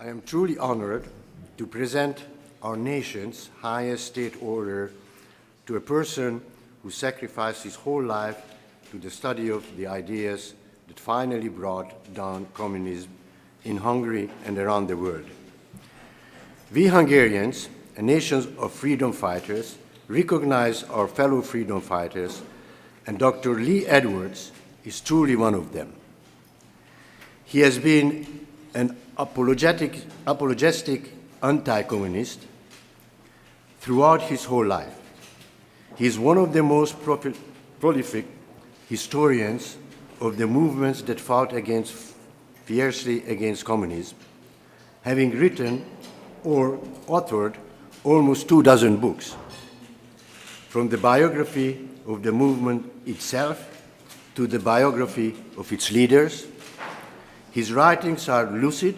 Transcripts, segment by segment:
I am truly honored to present our nation's highest state order to a person who sacrificed his whole life to the study of the ideas that finally brought down communism in Hungary and around the world. We Hungarians, a nation of freedom fighters, recognize our fellow freedom fighters, and Dr. Lee Edwards is truly one of them. He has been an apologetic anti-communist throughout his whole life. He is one of the most prolific historians of the movements that fought fiercely against communism, having written or authored almost 24 books, from the biography of the movement itself to the biography of its leaders. His writings are lucid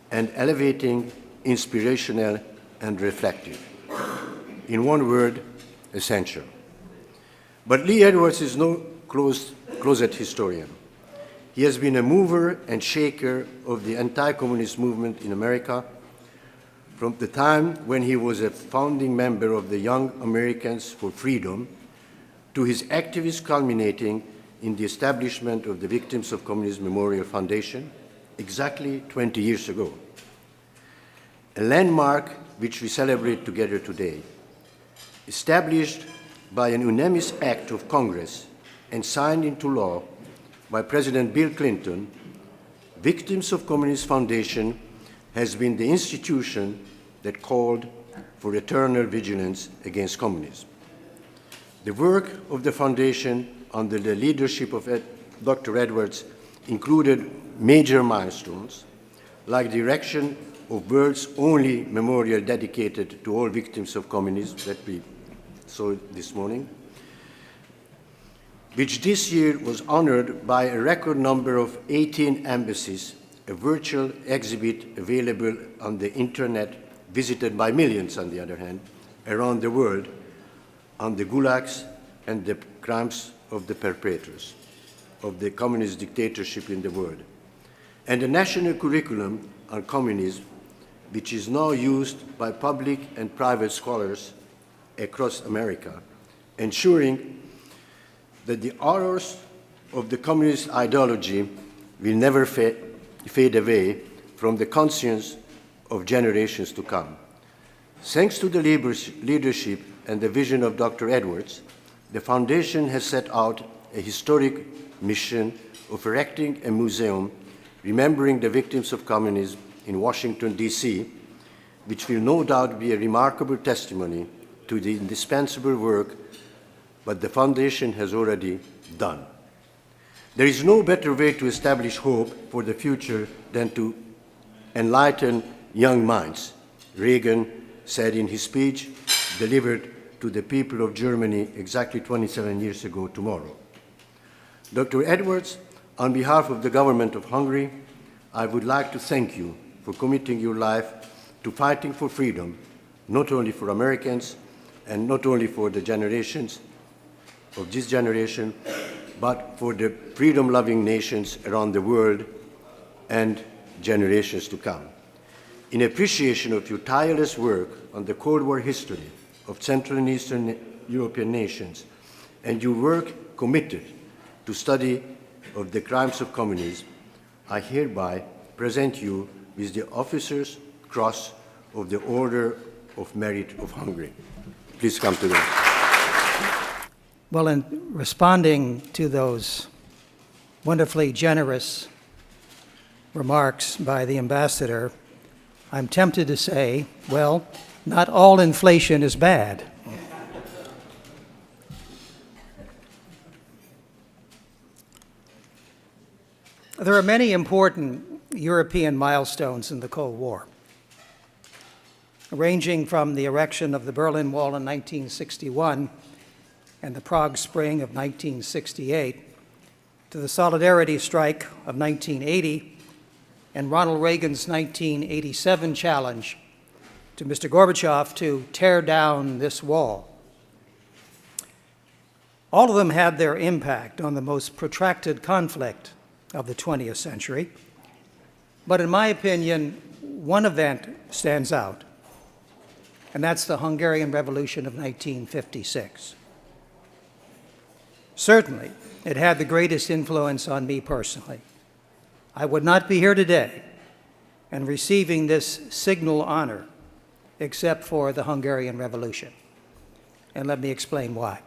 and elevating, inspirational and reflective. In one word, essential. But Lee Edwards is no closet historian. He has been a mover and shaker of the anti-communist movement in America from the time when he was a founding member of the Young Americans for Freedom to his activism culminating in the establishment of the Victims of Communism Memorial Foundation exactly 20 years ago, a landmark which we celebrate together today. Established by an unanimous act of Congress and signed into law by President Bill Clinton, Victims of Communist Foundation has been the institution that called for eternal vigilance against communism. The work of the foundation under the leadership of Dr. Edwards included major milestones, like the erection of world's only memorial dedicated to all victims of communism that we saw this morning, which this year was honored by a record number of 18 embassies, a virtual exhibit available on the internet, visited by millions, on the other hand, around the world, on the gulags and the crimes of the perpetrators of the communist dictatorship in the world, and a national curriculum on communism, which is now used by public and private scholars across America, ensuring that the horrors of the communist ideology will never fade away from the conscience of generations to come. Thanks to the leadership and the vision of Dr. Edwards, the Foundation has set out a historic mission of erecting a museum remembering the victims of communism in Washington, D.C., which will no doubt be a remarkable testimony to the indispensable work but the Foundation has already done. There is no better way to establish hope for the future than to enlighten young minds, Reagan said in his speech delivered to the people of Germany exactly 27 years ago tomorrow. Dr. Edwards, on behalf of the government of Hungary, I would like to thank you for committing your life to fighting for freedom, not only for Americans and not only for the generations of this generation, but for the freedom-loving nations around the world and generations to come. In appreciation of your tireless work on the Cold War history of Central and Eastern European nations, and your work committed to study of the crimes of communism, I hereby present you with the Officer's Cross of the Order of Merit of Hungary. Please come to the. Well, in responding to those wonderfully generous remarks by the ambassador, I'm tempted to say, well, not all inflation is bad. There are many important European milestones in the Cold War, ranging from the erection of the Berlin Wall in 1961 and the Prague Spring of 1968 to the Solidarity Strike of 1980 and Ronald Reagan's 1987 challenge to Mr. Gorbachev to tear down this wall. All of them had their impact on the most protracted conflict of the 20th century, but in my opinion, one event stands out, and that's the Hungarian Revolution of 1956. Certainly, it had the greatest influence on me personally. I would not be here today and receiving this signal honor except for the Hungarian Revolution. And let me explain why.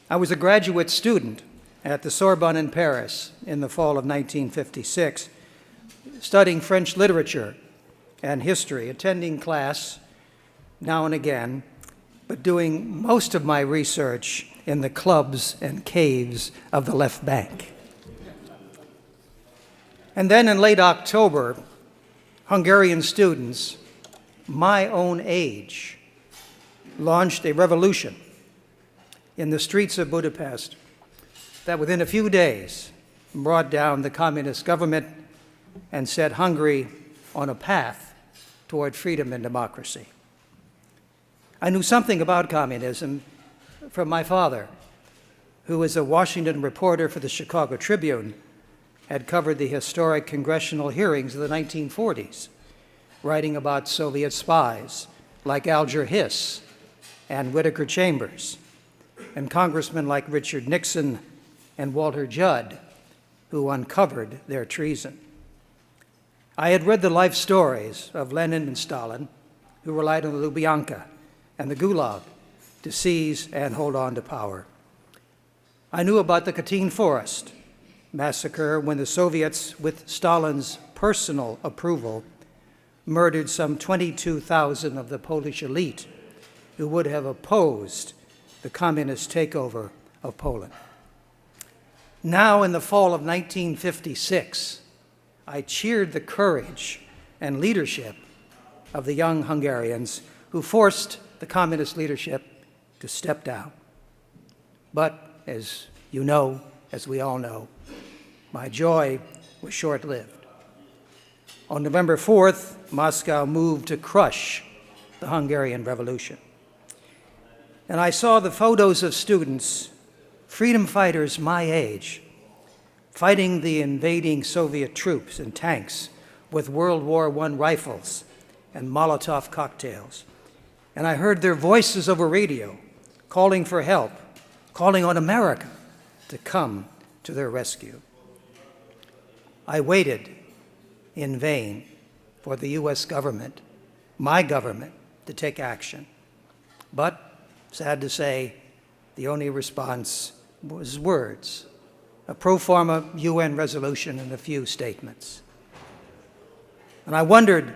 I was a graduate student at the Sorbonne in Paris in the fall of 1956, studying French literature and history, attending class now and again, but doing most of my research in the clubs and caves of the left bank. And then in late October, Hungarian students, my own age, launched a revolution in the streets of Budapest that within a few days brought down the communist government and set Hungary on a path toward freedom and democracy. I knew something about communism from my father, who was a Washington reporter for the Chicago Tribune, had covered the historic congressional hearings of the 1940s, writing about Soviet spies like Alger Hiss and Whittaker Chambers, and congressmen like Richard Nixon and Walter Judd, who uncovered their treason. I had read the life stories of Lenin and Stalin, who relied on the Lubyanka and the Gulag to seize and hold on to power. I knew about the Katyn Forest massacre when the Soviets, with Stalin's personal approval, murdered some 22,000 of the Polish elite who would have opposed the communist takeover of Poland. Now, in the fall of 1956, I cheered the courage and leadership of the young Hungarians who forced the communist leadership to step down. But, as you know, as we all know, my joy was short-lived. On November 4th, Moscow moved to crush the Hungarian Revolution. And I saw the photos of students, freedom fighters my age, fighting the invading Soviet troops and tanks with World War I rifles and Molotov cocktails. And I heard their voices over radio, calling for help, calling on America to come to their rescue. I waited in vain for the U.S. government, my government, to take action. But, sad to say, the only response was words, a pro forma UN resolution and a few statements. And I wondered,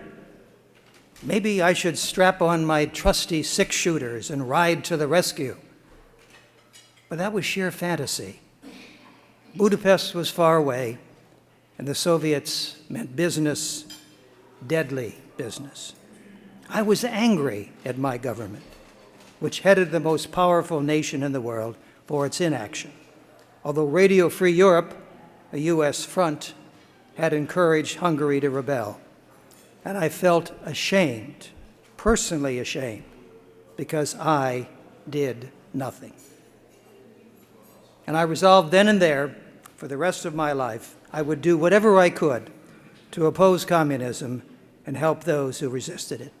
maybe I should strap on my trusty six-shooters and ride to the rescue. But that was sheer fantasy. Budapest was far away, and the Soviets meant business, deadly business. I was angry at my government, which headed the most powerful nation in the world, for its inaction. Although Radio Free Europe, a U.S. front, had encouraged Hungary to rebel. And I felt ashamed, personally ashamed, because I did nothing. And I resolved then and there, for the rest of my life, I would do whatever I could to oppose communism and help those who resisted it.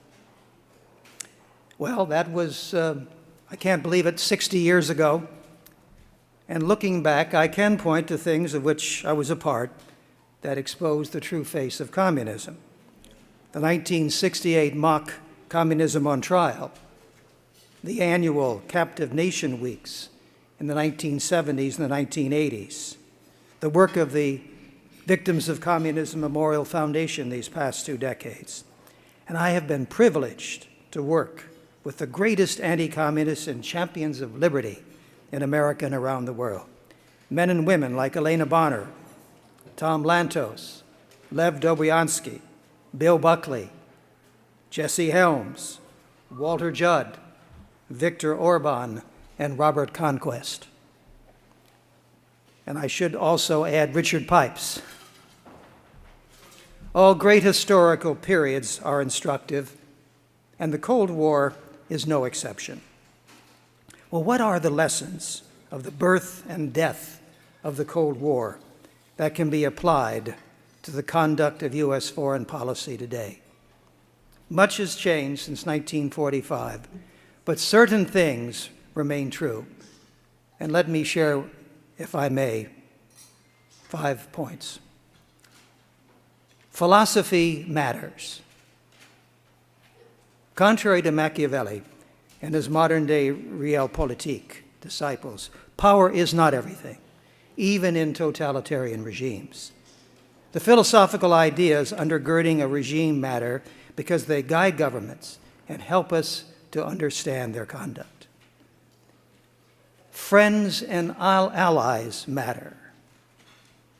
Well, that was, I can't believe it, 60 years ago. And looking back, I can point to things of which I was a part that exposed the true face of communism. The 1968 mock Communism on Trial, the annual Captive Nation Weeks in the 1970s and the 1980s, the work of the Victims of Communism Memorial Foundation these past 2 decades. And I have been privileged to work with the greatest anti-communists and champions of liberty in America and around the world. Men and women like Elena Bonner, Tom Lantos, Lev Dobryansky, Bill Buckley, Jesse Helms, Walter Judd, Viktor Orban, and Robert Conquest. And I should also add Richard Pipes. All great historical periods are instructive, and the Cold War is no exception. Well, what are the lessons of the birth and death of the Cold War that can be applied to the conduct of U.S. foreign policy today. Much has changed since 1945, but certain things remain true. And let me share, if I may, 5 points. Philosophy matters. Contrary to Machiavelli and his modern-day realpolitik disciples, power is not everything, even in totalitarian regimes. The philosophical ideas undergirding a regime matter because they guide governments and help us to understand their conduct. Friends and allies matter.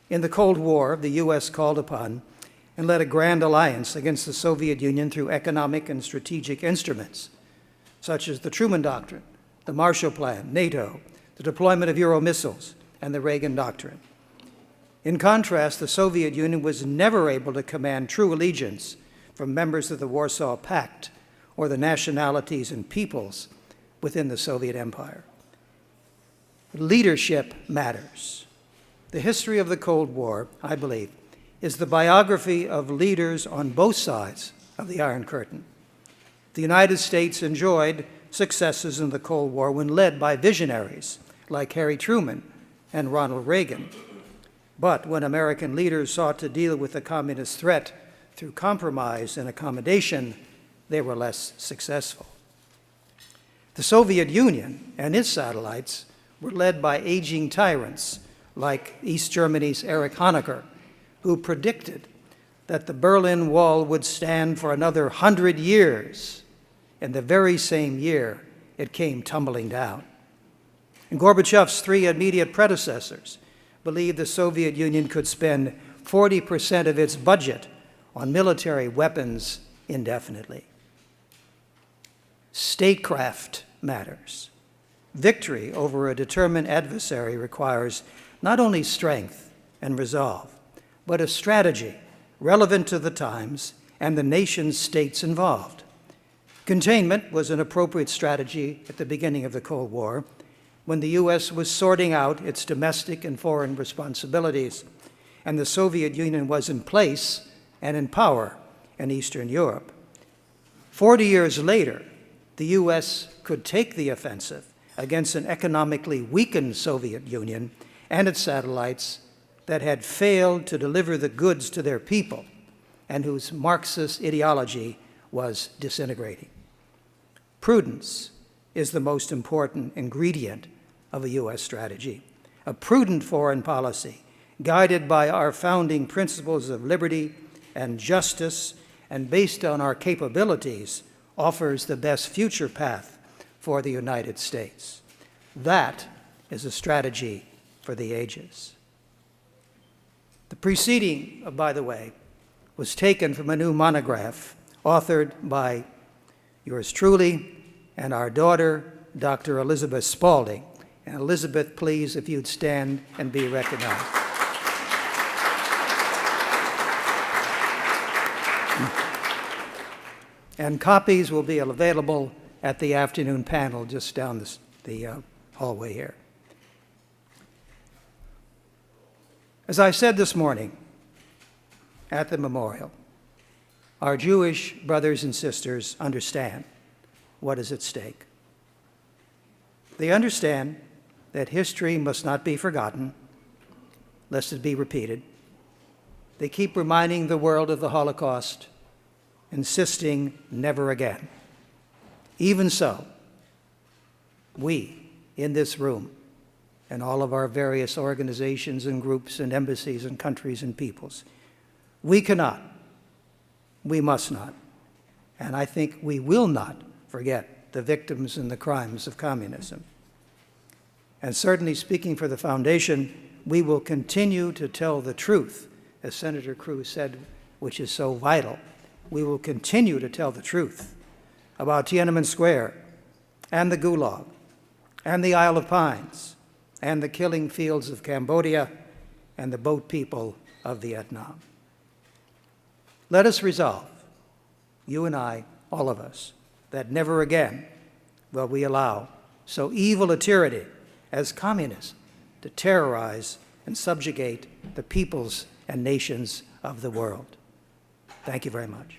In the Cold War, the U.S. called upon and led a grand alliance against the Soviet Union through economic and strategic instruments, such as the Truman Doctrine, the Marshall Plan, NATO, the deployment of Euro missiles, and the Reagan Doctrine. In contrast, the Soviet Union was never able to command true allegiance from members of the Warsaw Pact or the nationalities and peoples within the Soviet Empire. Leadership matters. The history of the Cold War, I believe, is the biography of leaders on both sides of the Iron Curtain. The United States enjoyed successes in the Cold War when led by visionaries like Harry Truman and Ronald Reagan. But when American leaders sought to deal with the communist threat through compromise and accommodation, they were less successful. The Soviet Union and its satellites were led by aging tyrants like East Germany's Erich Honecker, who predicted that the Berlin Wall would stand for another 100 years, and the very same year it came tumbling down. And Gorbachev's 3 immediate predecessors believed the Soviet Union could spend 40% of its budget on military weapons indefinitely. Statecraft matters. Victory over a determined adversary requires not only strength and resolve, but a strategy relevant to the times and the nation-states involved. Containment was an appropriate strategy at the beginning of the Cold War, when the U.S. was sorting out its domestic and foreign responsibilities, and the Soviet Union was in place and in power in Eastern Europe. 40 years later, the U.S. could take the offensive against an economically weakened Soviet Union and its satellites that had failed to deliver the goods to their people and whose Marxist ideology was disintegrating. Prudence is the most important ingredient of a U.S. strategy. A prudent foreign policy, guided by our founding principles of liberty and justice and based on our capabilities, offers the best future path for the United States. That is a strategy for the ages. The preceding, by the way, was taken from a new monograph authored by yours truly and our daughter, Dr. Elizabeth Spaulding. And Elizabeth, please, if you'd stand and be recognized. And copies will be available at the afternoon panel just down the hallway here. As I said this morning at the memorial, our Jewish brothers and sisters understand what is at stake. They understand that history must not be forgotten, lest it be repeated. They keep reminding the world of the Holocaust, insisting never again. Even so, we in this room and all of our various organizations and groups and embassies and countries and peoples, we cannot, we must not, and I think we will not forget the victims and the crimes of communism. And certainly speaking for the Foundation, we will continue to tell the truth, as Senator Cruz said, which is so vital. We will continue to tell the truth about Tiananmen Square and the Gulag and the Isle of Pines and the killing fields of Cambodia and the boat people of Vietnam. Let us resolve, you and I, all of us, that never again will we allow so evil a tyranny as communism to terrorize and subjugate the peoples and nations of the world. Thank you very much.